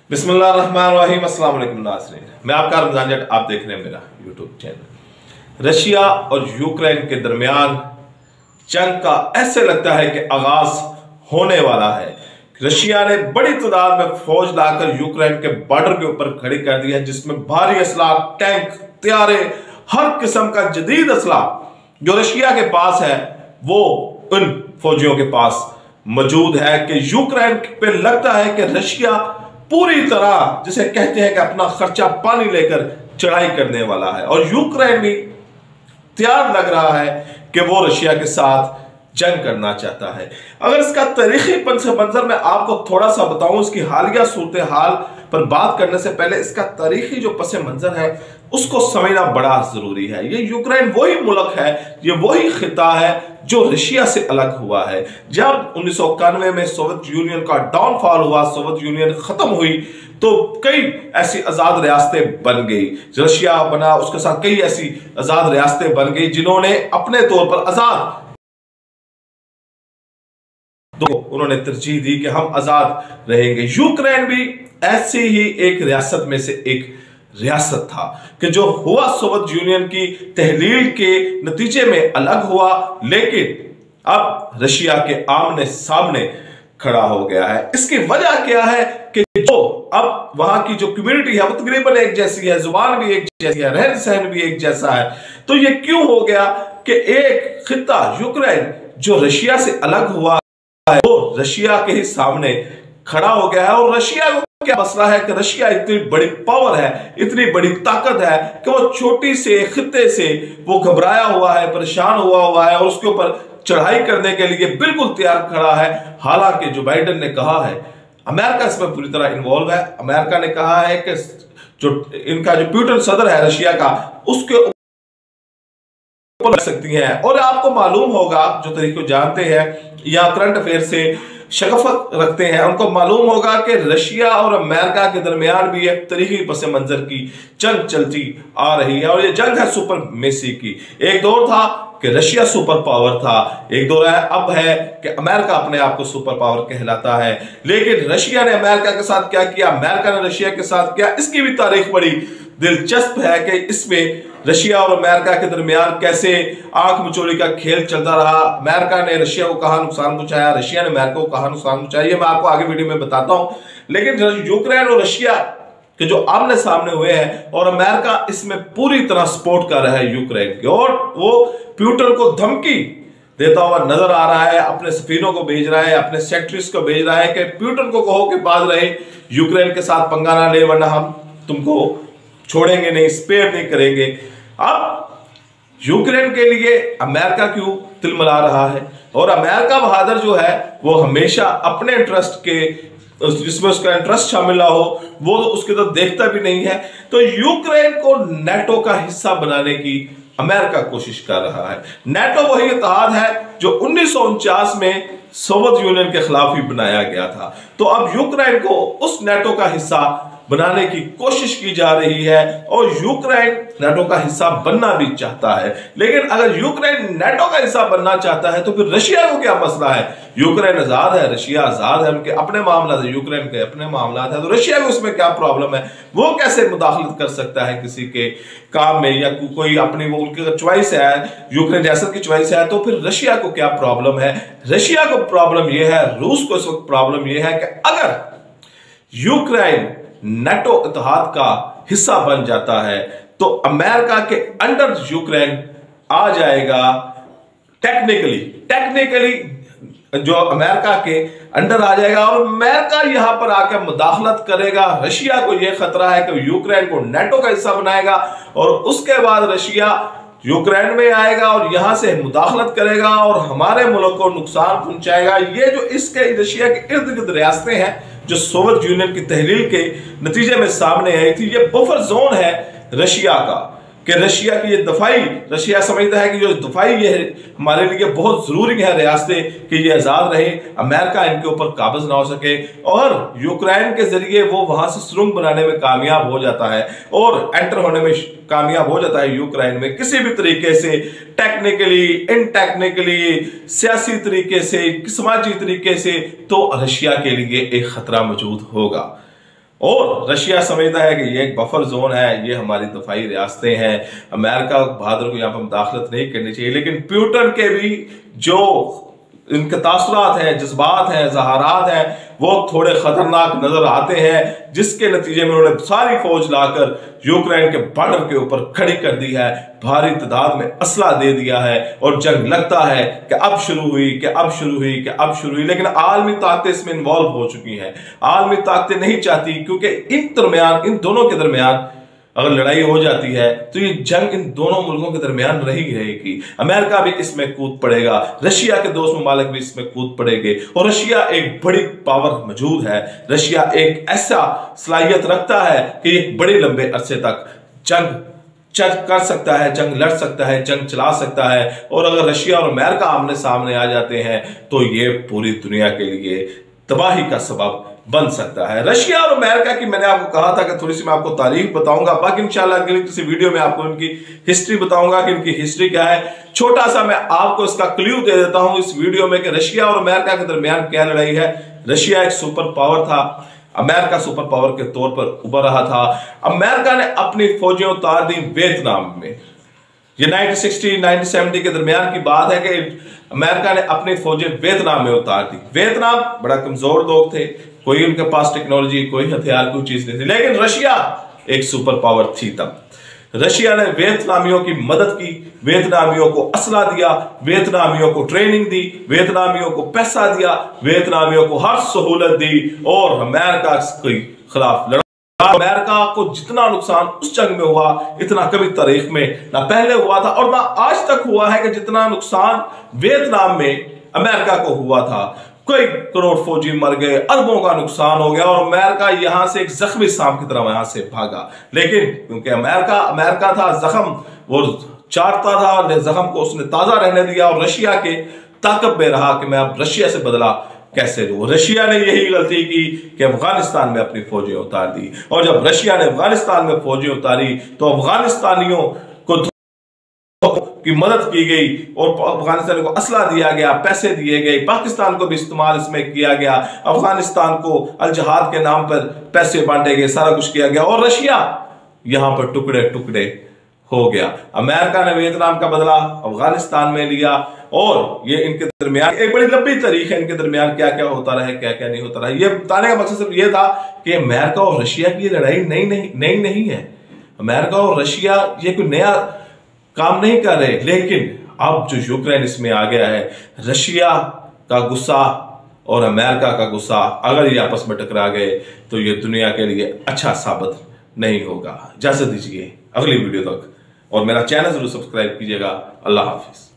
बिस्मिल्लाहिर्रहमानिर्रहीम। अस्सलाम वालेकुम नाज़रीन, मैं आपका रमजान जट, आप देख रहे हैं मेरा यूट्यूब चैनल। रशिया और यूक्रेन के दरमियान जंग का ऐसे लगता है कि आगाज होने वाला है। रशिया ने बड़ी तादाद में फौज लाकर यूक्रेन के बॉर्डर के ऊपर खड़ी कर दी है, जिसमें भारी असला, टैंक, तैयारे, हर किस्म का जदीद असला जो रशिया के पास है वो उन फौजियों के पास मौजूद है कि यूक्रेन पे लगता है कि रशिया पूरी तरह जिसे कहते हैं कि अपना खर्चा पानी लेकर चढ़ाई करने वाला है, और यूक्रेन भी तैयार लग रहा है कि वो रशिया के साथ जंग करना चाहता है। अगर इसका तारीखी पस मंजर मैं आपको थोड़ा सा बताऊं, इसकी हालिया सूरत हाल पर बात करने से पहले इसका तारीखी जो पस मंजर है उसको समझना बड़ा जरूरी है। ये यूक्रेन वही मुल्क है, ये वही खिता है जो रशिया से अलग हुआ है। जब 1991 में सोवियत यूनियन का डाउनफॉल हुआ, सोवियत यूनियन खत्म हुई, तो कई ऐसी आजाद रियासतें बन गई। रशिया बना, उसके साथ कई ऐसी आजाद रियासतें बन गई जिन्होंने अपने तौर पर आजाद उन्होंने तरजीह दी कि हम आजाद रहेंगे। यूक्रेन भी ऐसी ही एक रियासत में से एक रियासत था कि जो हुआ सोवियत यूनियन की तहलील के नतीजे में अलग हुआ, लेकिन अब रशिया के आमने सामने खड़ा हो गया है। इसकी वजह क्या है कि जो अब वहां की जो कम्युनिटी है वो तकरीबन एक जैसी है, जुबान भी एक जैसी है, रहन सहन भी एक जैसा है। तो ये क्यों हो गया कि एक खिता यूक्रेन जो रशिया से अलग हुआ है वो रशिया के ही सामने खड़ा हो गया है। और रशिया को क्या मसला है कि रशिया इतनी बड़ी पावर है, इतनी बड़ी ताकत है कि वो छोटी से खिते से वो घबराया हुआ है, परेशान हुआ है और उसके ऊपर चढ़ाई करने के लिए बिल्कुल तैयार खड़ा है। हालांकि जो बाइडेन ने कहा है, अमेरिका इसमें पूरी तरह इन्वॉल्व है। अमेरिका ने कहा है कि जो इनका जो पुतिन सदर है रशिया का, उसके लग सकती हैं। और आपको मालूम होगा, जो तरीके जानते हैं या करंट अफेयर से शगफत रखते हैं, उनको मालूम होगा कि रशिया और अमेरिका के दरमियान भी एक तरीके पस मंजर की जंग चलती आ रही है। और ये जंग है सुपरमेसी की। एक दौर था कि रशिया सुपर पावर था, एक दौर है अब है कि अमेरिका अपने आप को सुपर पावर कहलाता है। लेकिन रशिया ने अमेरिका के साथ क्या किया, अमेरिका ने रशिया के साथ क्या, इसकी भी तारीख बड़ी दिलचस्प है कि इसमें रशिया और अमेरिका के दरमियान कैसे आंख मिचोली का खेल चलता रहा। अमेरिका ने रशिया को कहां नुकसान पहुंचाया, रशिया ने अमेरिका को कहां नुकसान पहुंचाया, मैं आपको आगे वीडियो में बताता हूं। लेकिन यूक्रेन और रशिया के जो आमने सामने हुए हैं, और अमेरिका इसमें पूरी तरह सपोर्ट कर रहा है यूक्रेन के, और वो पुतिन को धमकी देता हुआ नजर आ रहा है, अपने सफीरों को भेज रहा है, अपने सेक्रेटरीज को भेज रहा है कि पुतिन को कहो कि बाद रहे, यूक्रेन के साथ पंगा ना ले, वरना हम तुमको छोड़ेंगे नहीं, स्पेयर नहीं करेंगे। अब यूक्रेन के लिए अमेरिका क्यों तिलमिला रहा है, और अमेरिका बहादुर जो है वो हमेशा अपने इंटरेस्ट के, जिसमें उसका इंटरेस्ट शामिल ना हो, वो उसके तो देखता भी नहीं है। तो यूक्रेन को नेटो का हिस्सा बनाने की अमेरिका कोशिश कर रहा है। नेटो वही इत्तेहाद है जो 1949 में सोवियत यूनियन के खिलाफ ही बनाया गया था। तो अब यूक्रेन को उस नेटो का हिस्सा बनाने की कोशिश की जा रही है, और यूक्रेन नेटो का हिस्सा बनना भी चाहता है। लेकिन अगर यूक्रेन नेटो का हिस्सा बनना चाहता है तो फिर रशिया को क्या मसला है? यूक्रेन आजाद है, रशिया आजाद है, उनके अपने मामला है, यूक्रेन के अपने मामला है, तो रशिया को उसमें क्या प्रॉब्लम है? वो कैसे मुदाखलत कर सकता है किसी के काम में, या कोई अपनी वो उनकी चॉइस है, यूक्रेन जैसा की चॉइस है, तो फिर रशिया को क्या प्रॉब्लम है? रशिया को प्रॉब्लम यह है, रूस को इस वक्त प्रॉब्लम यह है कि अगर यूक्रेन नेटो इत्तेहाद का हिस्सा बन जाता है तो अमेरिका के अंडर यूक्रेन आ जाएगा। टेक्निकली जो अमेरिका के अंडर आ जाएगा, और अमेरिका यहां पर आकर मुदाखलत करेगा। रशिया को यह खतरा है कि यूक्रेन को नेटो का हिस्सा बनाएगा, और उसके बाद रशिया यूक्रेन में आएगा और यहां से मुदाखलत करेगा और हमारे मुल्क को नुकसान पहुंचाएगा। ये जो इसके रशिया के इर्द गिर्द रियासतें हैं जो सोवियत यूनियन की तहलील के नतीजे में सामने आई थी, ये बफर जोन है रशिया का, कि रशिया की ये दफाई, रशिया समझता है कि जो दफाई ये हमारे लिए बहुत जरूरी है रियासतें कि ये आजाद रहे, अमेरिका इनके ऊपर काबज ना हो सके, और यूक्रेन के जरिए वो वहां से सुरंग बनाने में कामयाब हो जाता है और एंटर होने में कामयाब हो जाता है यूक्रेन में, किसी भी तरीके से, टेक्निकली, इनटेक्निकली, सियासी तरीके से, समाजी तरीके से, तो रशिया के लिए एक खतरा मौजूद होगा। और रशिया समझता है कि ये एक बफर जोन है, ये हमारी दफाई रियासतें हैं, अमेरिका बहादुर को यहाँ पर मुदाखलत नहीं करनी चाहिए। लेकिन प्यूटन के भी जो इनके तासुरात हैं, जज्बात हैं, ज़हारात हैं, वो थोड़े खतरनाक नजर आते हैं, जिसके नतीजे में उन्होंने सारी फौज लाकर यूक्रेन के बॉर्डर के ऊपर खड़ी कर दी है, भारी तादाद में असला दे दिया है और जंग लगता है कि अब शुरू हुई, कि अब शुरू हुई, कि अब शुरू हुई। लेकिन आलमी ताकतें इसमें इन्वॉल्व हो चुकी हैं। आलमी ताकतें नहीं चाहती, क्योंकि इन दोनों के दरमियान अगर लड़ाई हो जाती है तो ये जंग इन दोनों मुल्कों के दरमियान रही रहेगी। अमेरिका भी इसमें कूद पड़ेगा, रशिया के दोस्त ममालिक भी इसमें कूद पड़ेंगे। और रशिया एक बड़ी पावर मौजूद है, रशिया एक ऐसा सलाहियत रखता है कि एक बड़े लंबे अरसे तक जंग कर सकता है, जंग लड़ सकता है, जंग चला सकता है। और अगर रशिया और अमेरिका आमने सामने आ जाते हैं तो ये पूरी दुनिया के लिए तबाही का सबब बन सकता है। रशिया और अमेरिका की मैंने आपको कहा था कि थोड़ी सी मैं आपको तारीख बताऊंगा, बाकी इंशाल्लाह अगली किसी वीडियो में आपको इनकी हिस्ट्री बताऊंगा कि इनकी हिस्ट्री क्या है। छोटा सा मैं आपको इसका क्लू दे देता हूं इस वीडियो में कि रशिया और अमेरिका के दरमियान क्या लड़ाई है। रशिया एक सुपर पावर था, अमेरिका सुपर पावर के तौर पर उभर रहा था। अमेरिका ने अपनी फौजें उतार दी वियतनाम में। ये 1960-1970 के दरमियान की बात है कि अमेरिका ने अपनी फौजें वियतनाम में उतार दी। वियतनाम बड़ा कमजोर लोग थे, कोई उनके पास टेक्नोलॉजी, कोई हथियार, कोई चीज नहीं थी। लेकिन रशिया एक सुपर पावर थी तब। रशिया ने वियतनामियों की मदद की, वियतनामियों को असला दिया, वियतनामियों को ट्रेनिंग दी, वियतनामियों को पैसा दिया, वियतनामियों को हर सहूलत दी और अमेरिका के खिलाफ लड़ा। अमेरिका को जितना नुकसान उस जंग में हुआ, इतना कभी तारीख में ना पहले हुआ था और ना आज तक हुआ है कि जितना नुकसान वियतनाम में अमेरिका को हुआ था। कई करोड़ फौजी मर गए, अरबों का नुकसान हो गया और अमेरिका यहां से एक जख्मी सांप की तरह यहां से भागा। लेकिन क्योंकि अमेरिका था, जख्म वो चाटता था और जख्म को उसने ताजा रहने दिया और रशिया के ताकत में रहा कि मैं अब रशिया से बदला कैसे लूं। रशिया ने यही गलती की कि अफगानिस्तान में अपनी फौजें उतार दी और जब रशिया ने अफगानिस्तान में फौजें उतारी तो अफगानिस्तानियों को की मदद की गई और अफगानिस्तान को असला दिया गया, पैसे दिए गए, पाकिस्तान को भी इस्तेमाल इसमें किया गया, अफगानिस्तान को अल जहाद के नाम पर पैसे बांटे गए, सारा कुछ किया गया और रशिया यहां पर टुकड़े टुकड़े हो गया। अमेरिका ने वियतनाम का बदला अफगानिस्तान में लिया और ये इनके दरमियान एक बड़ी लंबी तारीख है, इनके दरमियान क्या क्या होता रहा है, क्या क्या नहीं होता रहा। ये बताने का मकसद सिर्फ ये था कि अमेरिका और रशिया की लड़ाई नई नहीं है। अमेरिका और रशिया ये कोई नया काम नहीं कर रहे, लेकिन अब जो यूक्रेन इसमें आ गया है, रशिया का गुस्सा और अमेरिका का गुस्सा अगर ये आपस में टकरा गए तो ये दुनिया के लिए अच्छा साबित नहीं होगा। इजाजत दीजिए अगली वीडियो तक और मेरा चैनल जरूर सब्सक्राइब कीजिएगा। अल्लाह हाफिज।